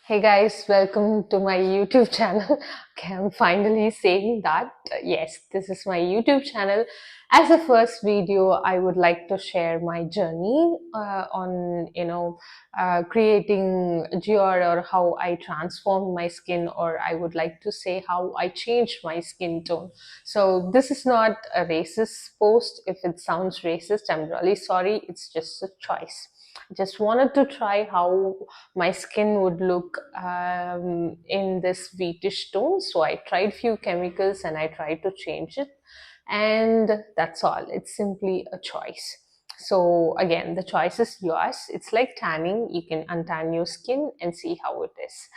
Hey guys, welcome to my YouTube channel. Okay, I'm finally saying that. Yes, this is my YouTube channel. As a first video, I would like to share my journey on, creating Jiore, or how I transformed my skin, or I would like to say how I changed my skin tone. So this is not a racist post. If it sounds racist, I'm really sorry. It's just a choice. Just wanted to try how my skin would look in this wheatish tone. So I tried few chemicals and I tried to change it. And that's all. It's simply a choice. So again, the choice is yours. It's like tanning. You can untan your skin and see how it is.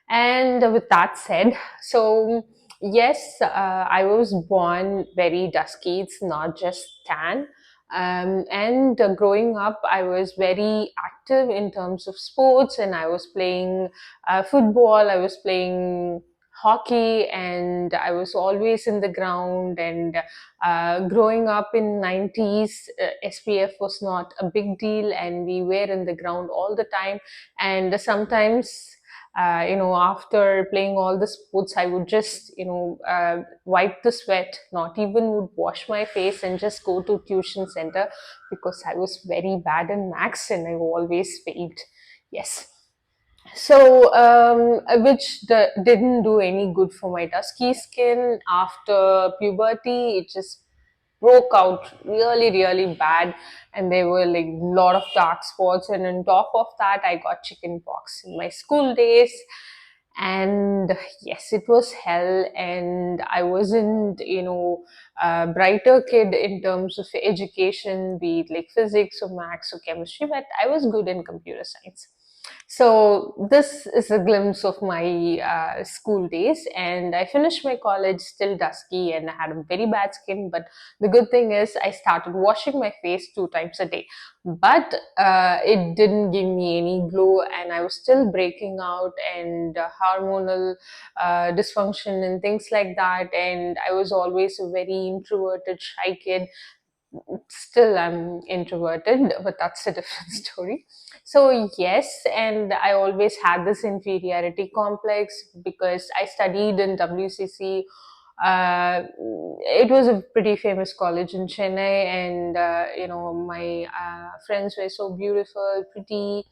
And with that said, so yes, I was born very dusky. It's not just tan. And growing up, I was very active in terms of sports, and I was playing football, I was playing hockey, and I was always in the ground. And growing up in 90s, SPF was not a big deal, and we were in the ground all the time. And sometimes after playing all the sports, I would just, wipe the sweat, not even would wash my face, and just go to tuition center because I was very bad in maths and I always failed. Yes. So, didn't do any good for my dusky skin. After puberty, it just broke out really, really bad, and there were like a lot of dark spots. And on top of that, I got chicken pox in my school days. And yes, it was hell, and I wasn't, a brighter kid in terms of education, be it like physics or maths or chemistry, but I was good in computer science. So this is a glimpse of my school days, and I finished my college still dusky, and I had a very bad skin. But the good thing is I started washing my face 2 times a day, but it didn't give me any glow, and I was still breaking out, and hormonal dysfunction and things like that. And I was always a very introverted, shy kid. Still, I'm introverted, but that's a different story. So yes, and I always had this inferiority complex because I studied in WCC. It was a pretty famous college in Chennai, and my friends were so beautiful, pretty,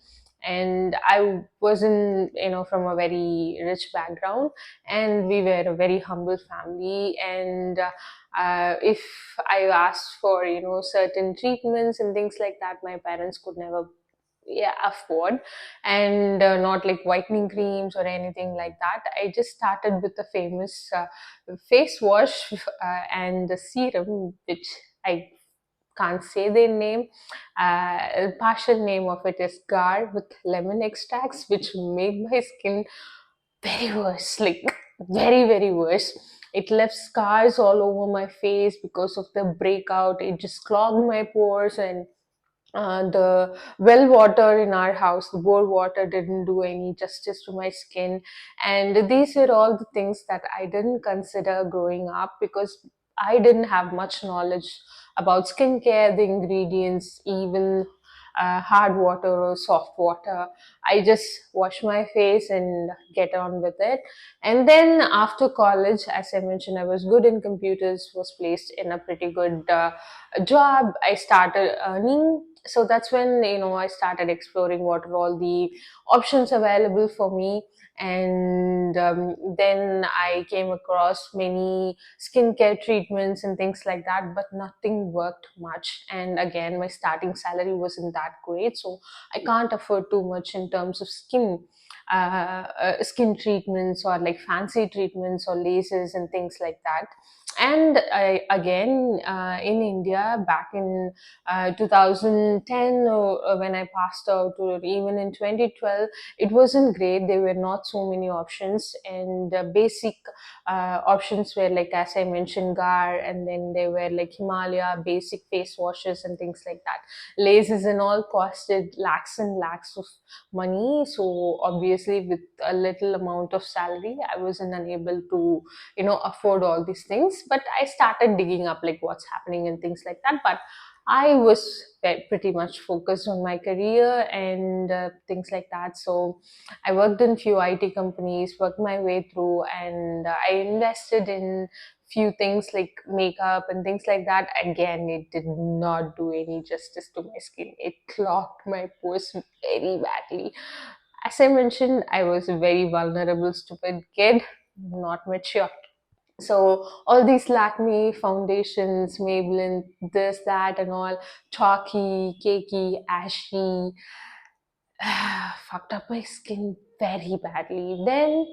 and I wasn't, from a very rich background, and we were a very humble family. And if I asked for, certain treatments and things like that, my parents could never, yeah, afford. And not like whitening creams or anything like that. I just started with the famous face wash and the serum, which I can't say their name. Partial name of it is Gar with lemon extracts, which made my skin very worse, like very, very worse. It left scars all over my face because of the breakout. It just clogged my pores, and the well water in our house, the bore water, didn't do any justice to my skin. And these were all the things that I didn't consider growing up because I didn't have much knowledge about skincare, the ingredients, even hard water or soft water. I just wash my face and get on with it. And then after college, as I mentioned, I was good in computers, was placed in a pretty good job. I started earning. So that's when, I started exploring what are all the options available for me. And then I came across many skincare treatments and things like that, but nothing worked much. And again, my starting salary wasn't that great, so I can't afford too much in terms of skin treatments, or like fancy treatments or laces and things like that. And again, in India, back in 2010, or when I passed out, or even in 2012, it wasn't great. There were not so many options, and basic options were like, as I mentioned, Gar, and then there were like Himalaya basic face washes and things like that. Laces and all costed lakhs and lakhs of money. So obviously, with a little amount of salary, I wasn't unable to, afford all these things. But I started digging up like what's happening and things like that. But I was pretty much focused on my career and things like that. So I worked in few IT companies, worked my way through, and I invested in few things like makeup and things like that. Again, it did not do any justice to my skin. It clogged my pores very badly. As I mentioned, I was a very vulnerable, stupid kid, not mature. So all these Lakme foundations, Maybelline, this, that, and all, chalky, cakey, ashy, fucked up my skin very badly. Then,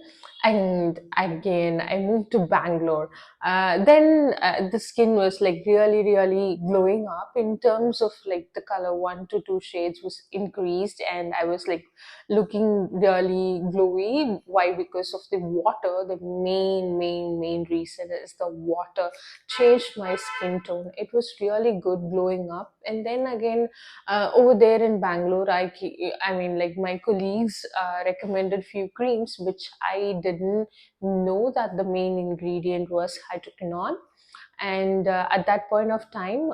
and again, I moved to Bangalore. Then the skin was like really, really glowing up in terms of like the color 1 to 2 shades was increased, and I was like looking really glowy. Why? Because of the water. The main reason is the water changed my skin tone. It was really good glowing up, and then again over there in Bangalore, I mean, like my colleagues recommended few creams, which I didn't know that the main ingredient was hydroquinone. And at that point of time,